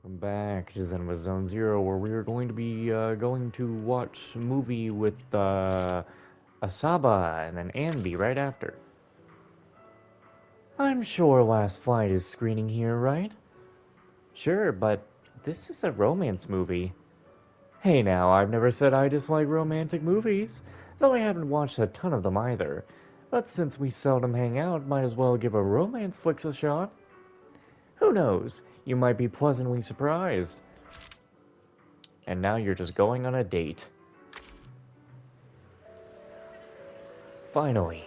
Welcome back to ZENLESS Zone Zero, where we are going to be going to watch a movie with Asaba and then Anby right after. I'm sure Last Flight is screening here, right? Sure, but this is a romance movie. Hey now, I've never said I dislike romantic movies, though I haven't watched a ton of them either. But since we seldom hang out, might as well give a romance flicks a shot. Who knows? You might be pleasantly surprised. And now you're just going on a date. Finally,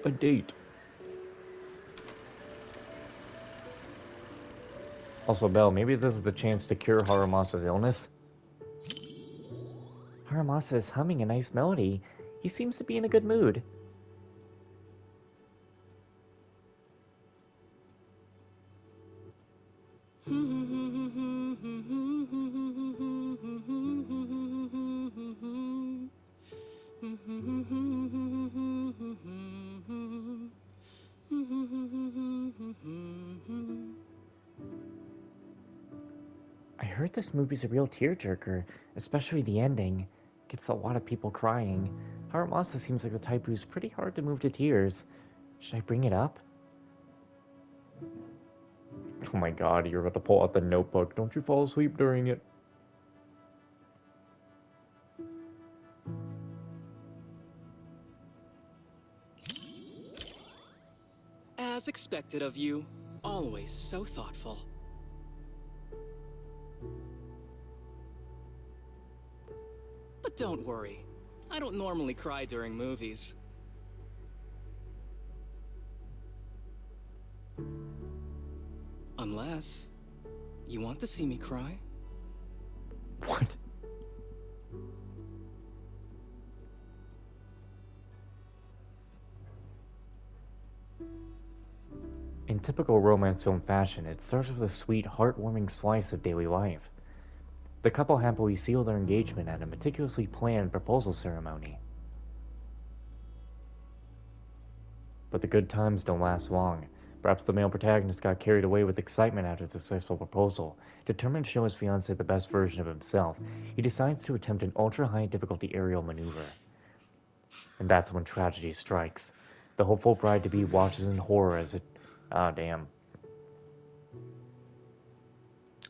a date. Also, Belle, maybe this is the chance to cure Haramasa's illness. Haramasa is humming a nice melody. He seems to be in a good mood. I heard this movie's a real tearjerker, especially the ending. Gets a lot of people crying. Haramasa seems like the type who's pretty hard to move to tears. Should I bring it up? Oh my god, you're about to pull out the notebook. Don't you fall asleep during it. As expected of you, always so thoughtful. But don't worry, I don't normally cry during movies. Unless you want to see me cry? What? In typical romance film fashion, it starts with a sweet, heartwarming slice of daily life. The couple happily seal their engagement at a meticulously planned proposal ceremony. But the good times don't last long. Perhaps the male protagonist got carried away with excitement after the successful proposal. Determined to show his fiancée the best version of himself, he decides to attempt an ultra-high difficulty aerial maneuver. And that's when tragedy strikes. The hopeful bride-to-be watches in horror as it... Ah, damn.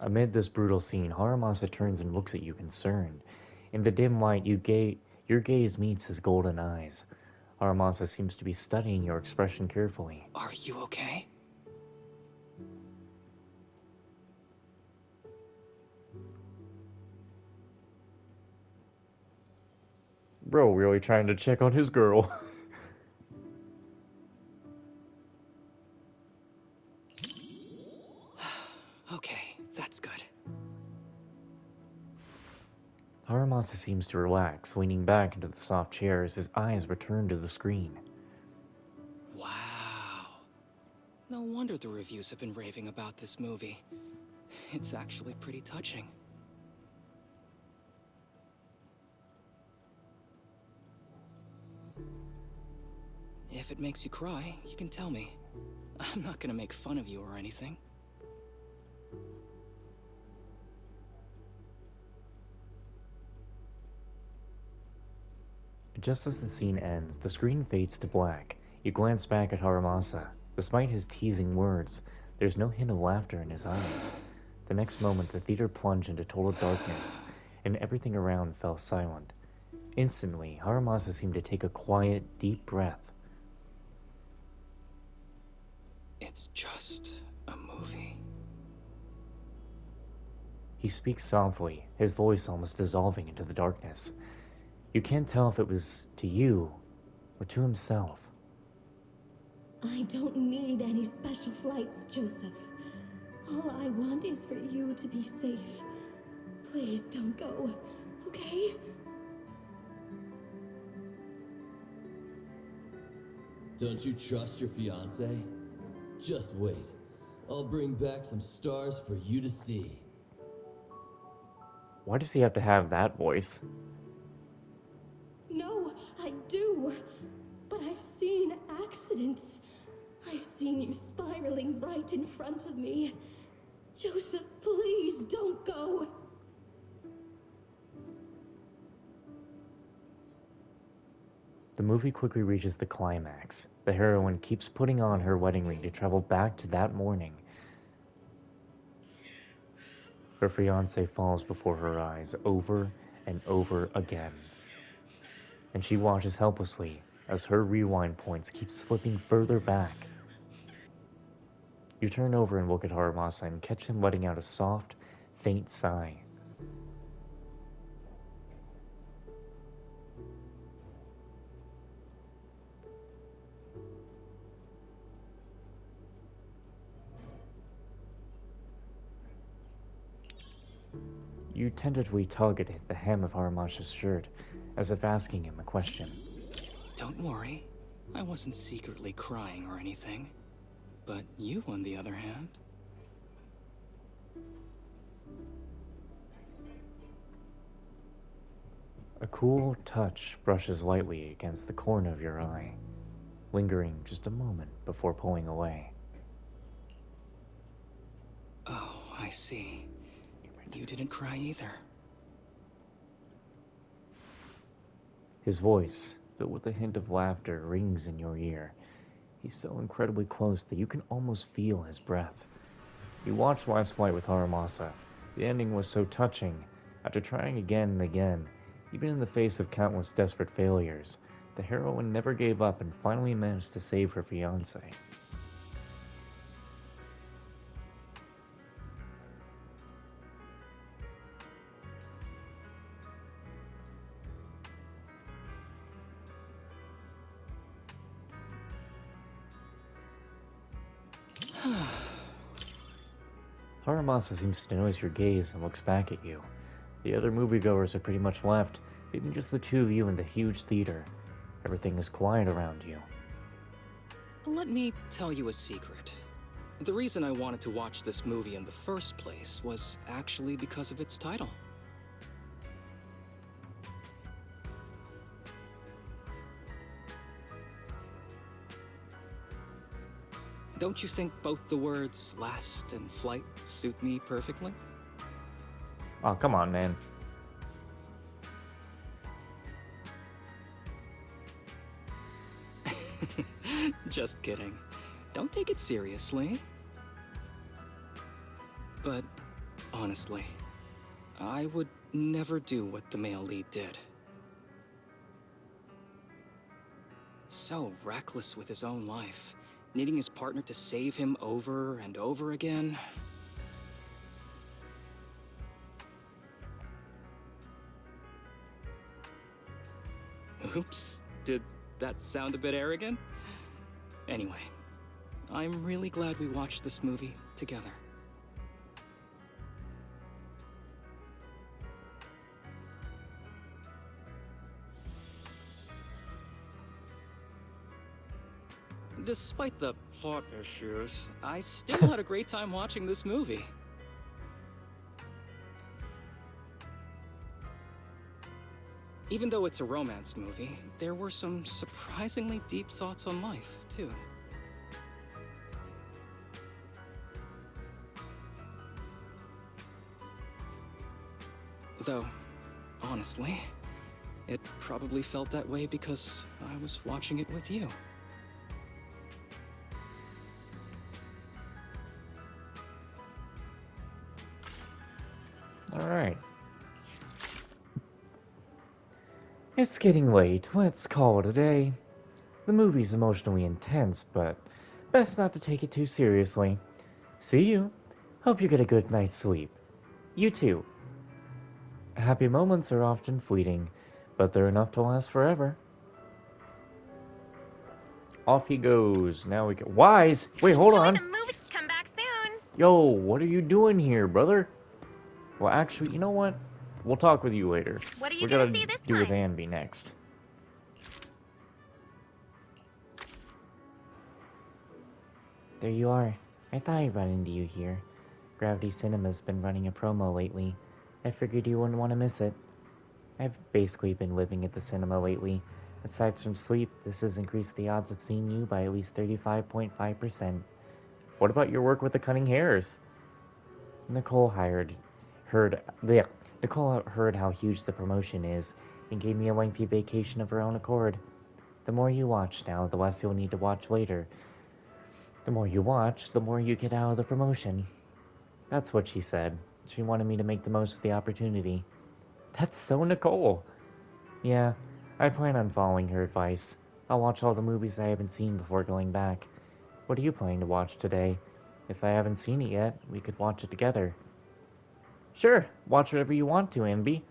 Amid this brutal scene, Haramasa turns and looks at you concerned. In the dim light, your gaze meets his golden eyes. Haramasa seems to be studying your expression carefully. Are you okay? Bro, really trying to check on his girl. Okay, that's good. Haramasa seems to relax, leaning back into the soft chair as his eyes return to the screen. Wow. No wonder the reviews have been raving about this movie. It's actually pretty touching. If it makes you cry, you can tell me. I'm not gonna make fun of you or anything. Just as the scene ends, the screen fades to black. You glance back at Haramasa. Despite his teasing words, there's no hint of laughter in his eyes. The next moment, the theater plunged into total darkness, and everything around fell silent. Instantly, Haramasa seemed to take a quiet, deep breath. It's just a movie. He speaks softly, his voice almost dissolving into the darkness. You can't tell if it was to you or to himself. I don't need any special flights, Joseph. All I want is for you to be safe. Please don't go, okay? Don't you trust your fiancé? Just wait. I'll bring back some stars for you to see. Why does he have to have that voice? No, I do. But I've seen accidents. I've seen you spiraling right in front of me. Joseph, please don't go. The movie quickly reaches the climax. The heroine keeps putting on her wedding ring to travel back to that morning. Her fiancé falls before her eyes over and over again, and she watches helplessly as her rewind points keep slipping further back. You turn over and look at Haramasa and catch him letting out a soft, faint sigh. You tentatively tug at the hem of Haramasa's shirt, as if asking him a question. Don't worry. I wasn't secretly crying or anything. But you, on the other hand... A cool touch brushes lightly against the corner of your eye, lingering just a moment before pulling away. Oh, I see. You didn't cry either. His voice, filled with a hint of laughter, rings in your ear. He's so incredibly close that you can almost feel his breath. You watched Last Flight with Haramasa. The ending was so touching. After trying again and again, even in the face of countless desperate failures, the heroine never gave up and finally managed to save her fiancé. Haramasa seems to notice your gaze and looks back at you. The other moviegoers have pretty much left, leaving just the two of you in the huge theater. Everything is quiet around you. Let me tell you a secret. The reason I wanted to watch this movie in the first place was actually because of its title. Don't you think both the words last and flight suit me perfectly? Oh, come on, man. Just kidding. Don't take it seriously. But honestly, I would never do what the male lead did. So reckless with his own life, needing his partner to save him over and over again. Oops, did that sound a bit arrogant? Anyway, I'm really glad we watched this movie together. Despite the plot issues, I still had a great time watching this movie. Even though it's a romance movie, there were some surprisingly deep thoughts on life, too. Though, honestly, it probably felt that way because I was watching it with you. Alright. It's getting late. Let's call it a day. The movie's emotionally intense, but best not to take it too seriously. See you. Hope you get a good night's sleep. You too. Happy moments are often fleeting, but they're enough to last forever. Off he goes. Now we go. Wise! Wait, hold Enjoy on. the movie. Come back soon. Yo, what are you doing here, brother? Well, actually, you know what? We'll talk with you later. What are you We're gonna gonna see this do with time? Anby next. There you are. I thought I'd run into you here. Gravity Cinema's been running a promo lately. I figured you wouldn't want to miss it. I've basically been living at the cinema lately. Aside from sleep, this has increased the odds of seeing you by at least 35.5%. What about your work with the cunning hairs? Nicole heard, bleh. Nicole heard how huge the promotion is and gave me a lengthy vacation of her own accord. The more you watch now, the less you'll need to watch later. The more you watch, the more you get out of the promotion. That's what she said. She wanted me to make the most of the opportunity. That's so Nicole. Yeah, I plan on following her advice. I'll watch all the movies I haven't seen before going back. What are you planning to watch today? If I haven't seen it yet, we could watch it together. Sure, watch whatever you want to, Ambi.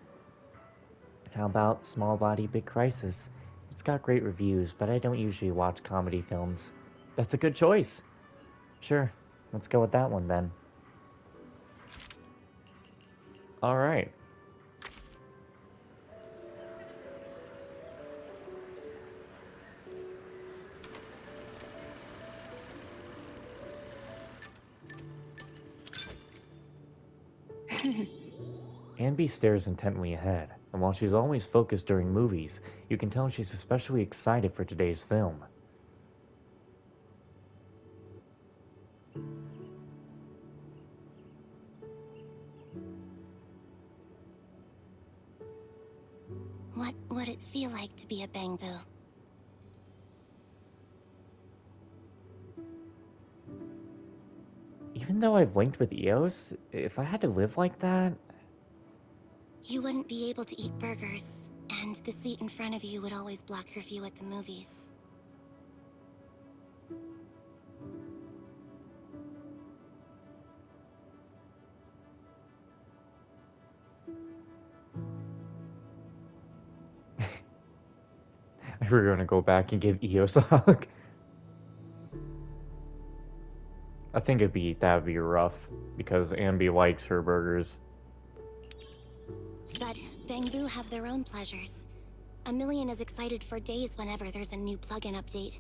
How about Small Body Big Crisis? It's got great reviews, but I don't usually watch comedy films. That's a good choice. Sure, let's go with that one then. Alright. Ambi stares intently ahead, and while she's always focused during movies, you can tell she's especially excited for today's film. What would it feel like to be a Bangbu? Even though I've linked with EOS, if I had to live like that, You wouldn't be able to eat burgers, and the seat in front of you would always block your view at the movies. we're gonna go back and give EOS a hug. I think that would be rough because Ambi likes her burgers. But Bangbu have their own pleasures. A Million is excited for days whenever there's a new plugin update.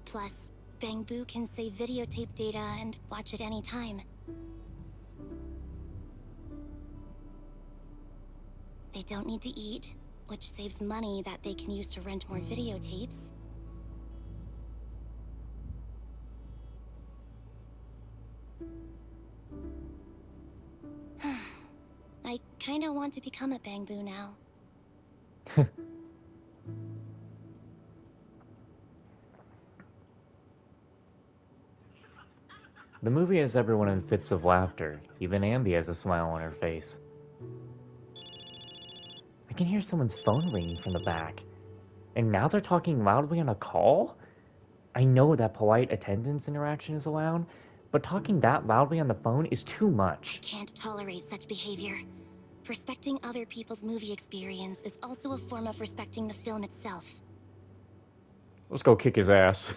Plus, Bangbu can save videotape data and watch it anytime. They don't need to eat, which saves money that they can use to rent more videotapes. I kinda want to become a Bangbu now. The movie has everyone in fits of laughter. Even Ambi has a smile on her face. I can hear someone's phone ringing from the back. And now they're talking loudly on a call? I know that polite attendance interaction is allowed, but talking that loudly on the phone is too much. Can't tolerate such behavior. Respecting other people's movie experience is also a form of respecting the film itself. Let's go kick his ass.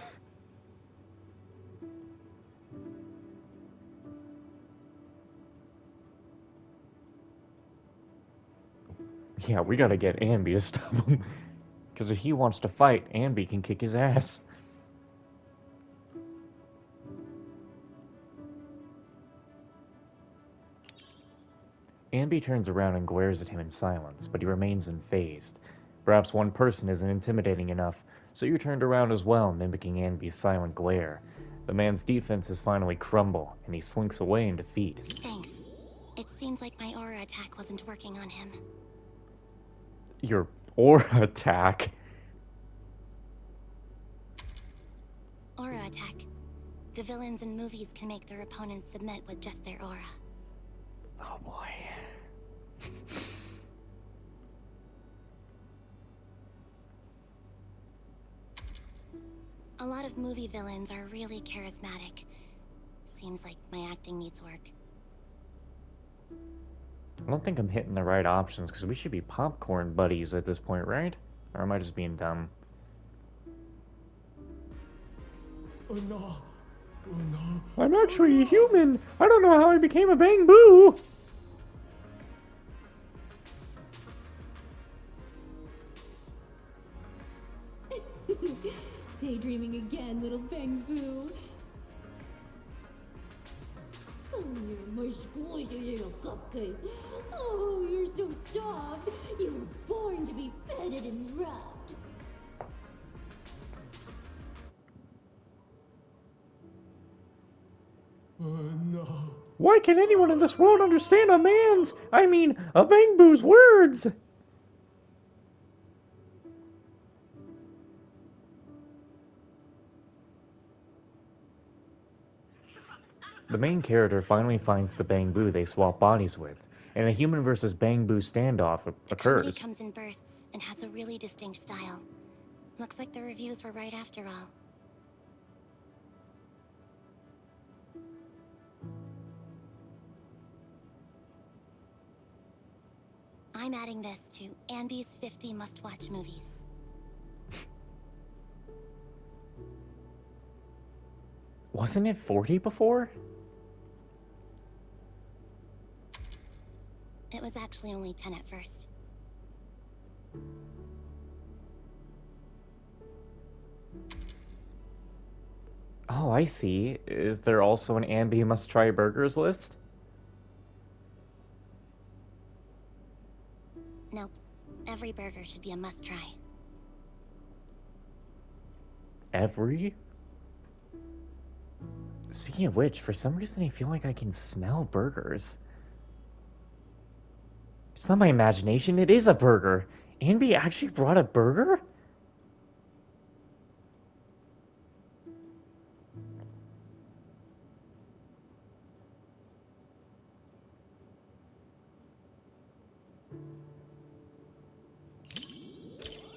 Yeah, we gotta get Ambi to stop him. Because if he wants to fight, Ambi can kick his ass. Ambi turns around and glares at him in silence, but he remains unfazed. Perhaps one person isn't intimidating enough, so you turned around as well, mimicking Ambi's silent glare. The man's defenses finally crumble, and he slinks away in defeat. Thanks. It seems like my aura attack wasn't working on him. Your aura attack? Aura attack. The villains in movies can make their opponents submit with just their aura. Oh boy. A lot of movie villains are really charismatic. Seems like my acting needs work. I don't think I'm hitting the right options, because we should be popcorn buddies at this point, right? Or am I just being dumb? Oh no! Oh no! I'm actually a human! I don't know how I became a Bangbu! Daydreaming again, little Bangbu. Come here, my squishy little cupcake. Oh, you're so soft. You were born to be feted and can anyone in this world understand a Bangboo's words? The main character finally finds the Bangboo they swap bodies with, and a human versus Bangboo standoff The comedy occurs. comes in bursts and has a really distinct style. Looks like the reviews were right after all. I'm adding this to Andy's 50 must-watch movies. Wasn't it 40 before? It was actually only 10 at first. Oh, I see. Is there also an Ambi must-try burgers list? Nope. Every burger should be a must-try. Every? Speaking of which, for some reason I feel like I can smell burgers. It's not my imagination, it is a burger. Ambi actually brought a burger?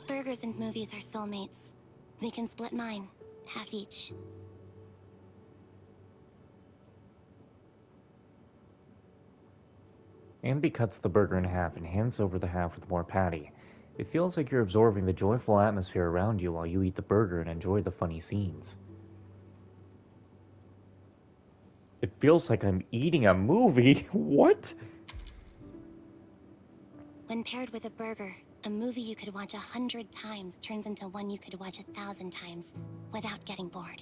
Burgers and movies are soulmates. We can split mine, half each. Ambi cuts the burger in half and hands over the half with more patty. It feels like you're absorbing the joyful atmosphere around you while you eat the burger and enjoy the funny scenes. It feels like I'm eating a movie. What? When paired with a burger, a movie you could watch 100 times turns into one you could watch 1,000 times without getting bored.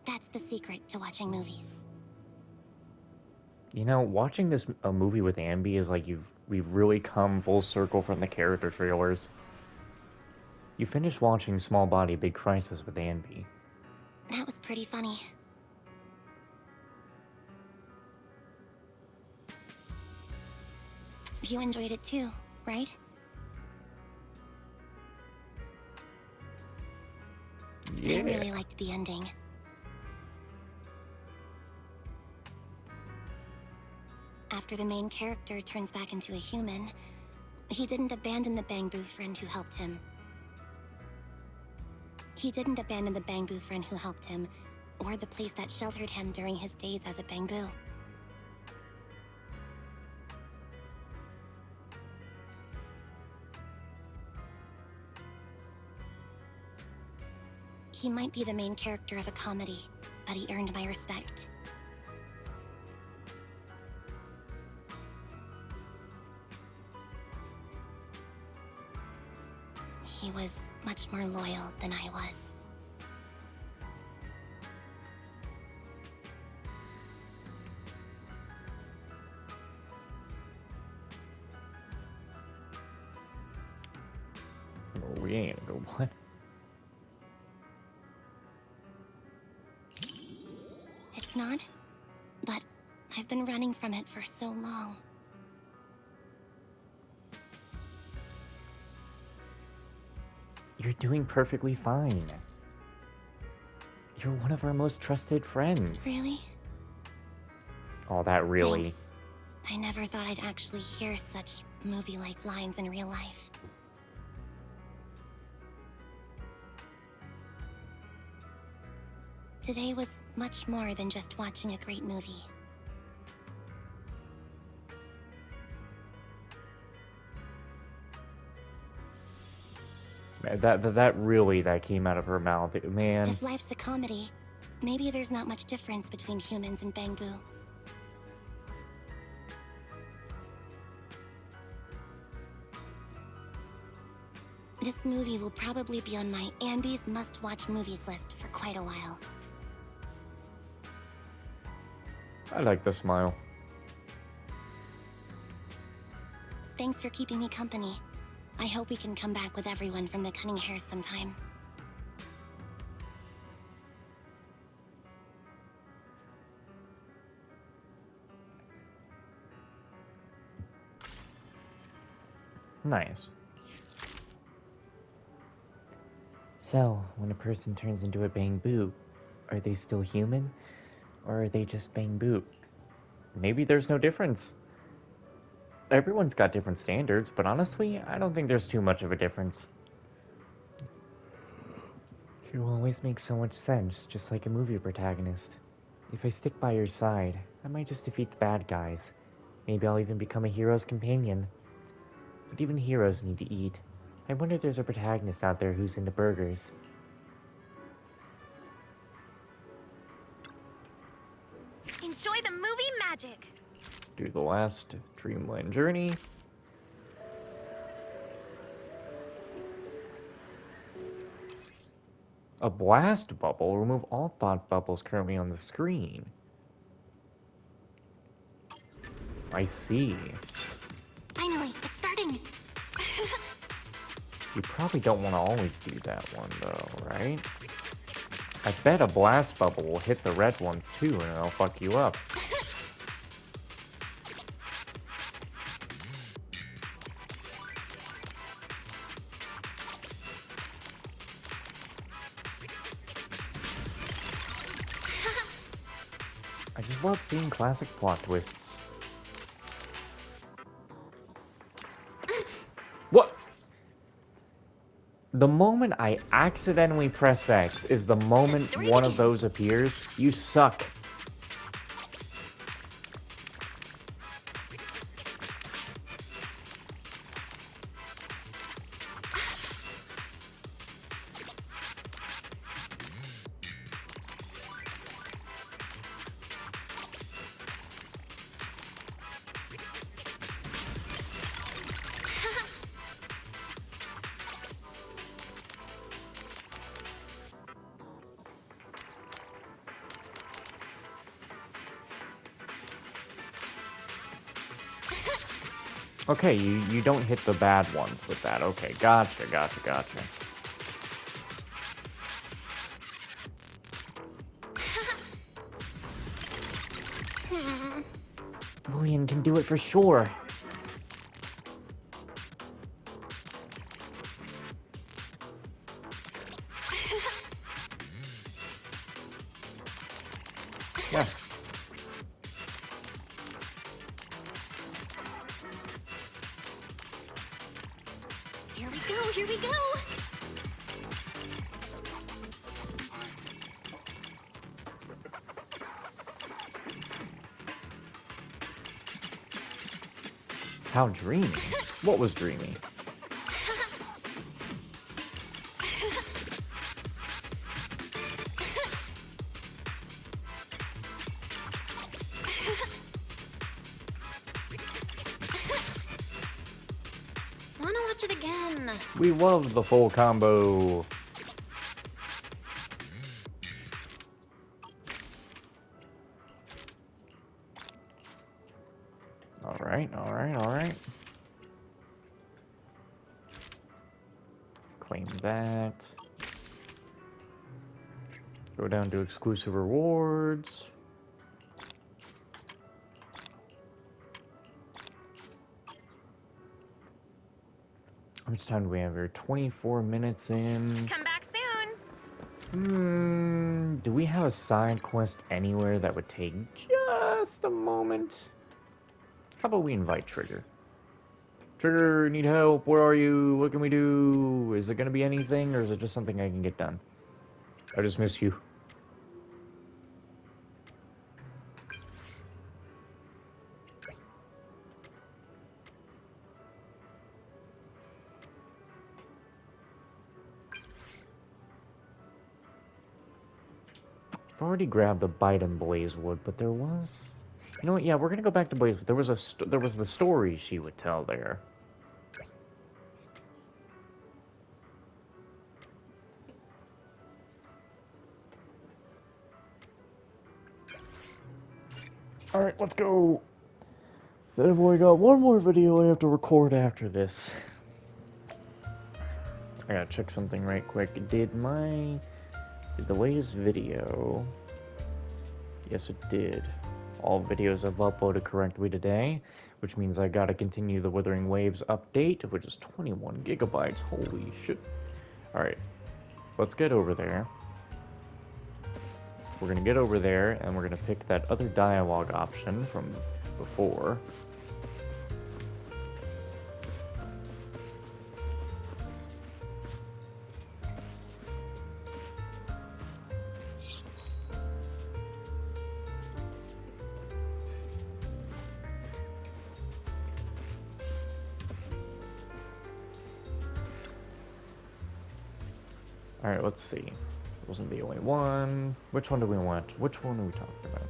That's the secret to watching movies. You know, watching a movie with Ambi is like we've really come full circle from the character trailers. You finished watching Small Body Big Crisis with Ambi. That was pretty funny. You enjoyed it too, right? Yeah. I really liked the ending. After the main character turns back into a human, he didn't abandon the Bangboo friend who helped him. Or the place that sheltered him during his days as a Bangboo. He might be the main character of a comedy, but he earned my respect. He was much more loyal than I was. Oh, we ain't gonna go what? It's not, but I've been running from it for so long. You're doing perfectly fine. You're one of our most trusted friends. Really? Oh, that really. Thanks. I never thought I'd actually hear such movie-like lines in real life. Today was much more than just watching a great movie. That came out of her mouth, man. If life's a comedy, maybe there's not much difference between humans and Bangboo. This movie will probably be on my Andy's must-watch movies list for quite a while. I like the smile. Thanks for keeping me company. I hope we can come back with everyone from the Cunning Hares sometime. Nice. So, when a person turns into a Bang Boot, are they still human? Or are they just Bang Boot? Maybe there's no difference. Everyone's got different standards, but honestly, I don't think there's too much of a difference. You always make so much sense, just like a movie protagonist. If I stick by your side, I might just defeat the bad guys. Maybe I'll even become a hero's companion. But even heroes need to eat. I wonder if there's a protagonist out there who's into burgers. Enjoy the movie magic. Do the last Dreamland journey. A blast bubble. Remove all thought bubbles currently on the screen. I see. Finally, it's starting! You probably don't want to always do that one, though, right? I bet a blast bubble will hit the red ones, too, and it'll fuck you up. I just love seeing classic plot twists. What? The moment I accidentally press X is the moment one of those appears. You suck. Okay, you don't hit the bad ones with that. Okay, gotcha. Lillian can do it for sure. Yeah. Here we go. How dreamy. What was dreamy? Wanna watch it again? We love the full combo. Alright. Claim that. Go down to exclusive rewards. How much time do we have here? 24 minutes in. Come back soon. Do we have a side quest anywhere that would take just a moment? How about we invite Trigger? Trigger, need help? Where are you? What can we do? Is it gonna be anything, or is it just something I can get done? I just miss you. I've already grabbed the Bite and Blazewood, but there was... You know what? Yeah, we're gonna go back to Blazewood. There was the story she would tell there. All right, let's go. Then I've only got one more video I have to record after this. I gotta check something right quick. Did the latest video? Yes, it did. All videos I've uploaded correctly today, which means I gotta continue the Wuthering Waves update, which is 21 gigabytes. Holy shit. Alright, let's get over there. We're gonna get over there, and we're gonna pick that other dialogue option from before. Alright, let's see. It wasn't the only one. Which one do we want? Which one are we talking about?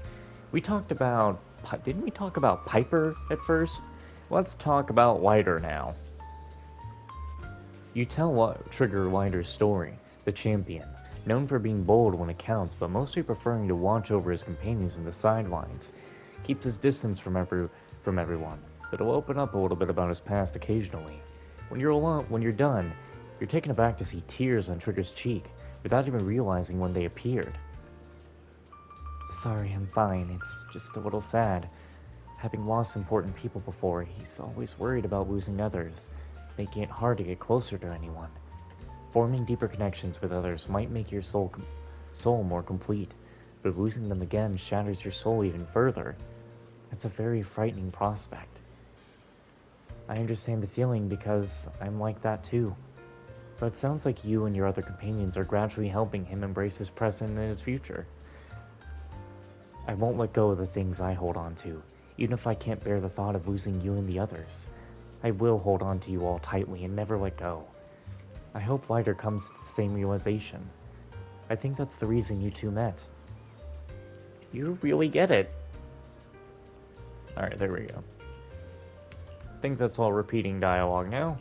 We talked about... Didn't we talk about Piper at first? Let's talk about Wider now. You tell Trigger Wider's story, the champion, known for being bold when it counts, but mostly preferring to watch over his companions in the sidelines. Keeps his distance from everyone, but he'll open up a little bit about his past occasionally. When you're done, you're taken aback to see tears on Trigger's cheek, without even realizing when they appeared. Sorry, I'm fine. It's just a little sad. Having lost important people before, he's always worried about losing others, making it hard to get closer to anyone. Forming deeper connections with others might make your soul more complete, but losing them again shatters your soul even further. It's a very frightening prospect. I understand the feeling because I'm like that too. But it sounds like you and your other companions are gradually helping him embrace his present and his future. I won't let go of the things I hold on to, even if I can't bear the thought of losing you and the others. I will hold on to you all tightly and never let go. I hope Wider comes to the same realization. I think that's the reason you two met. You really get it. Alright, there we go. I think that's all repeating dialogue now.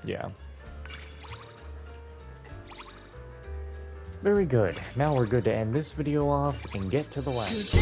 Yeah. Very good. Now we're good to end this video off and get to the last.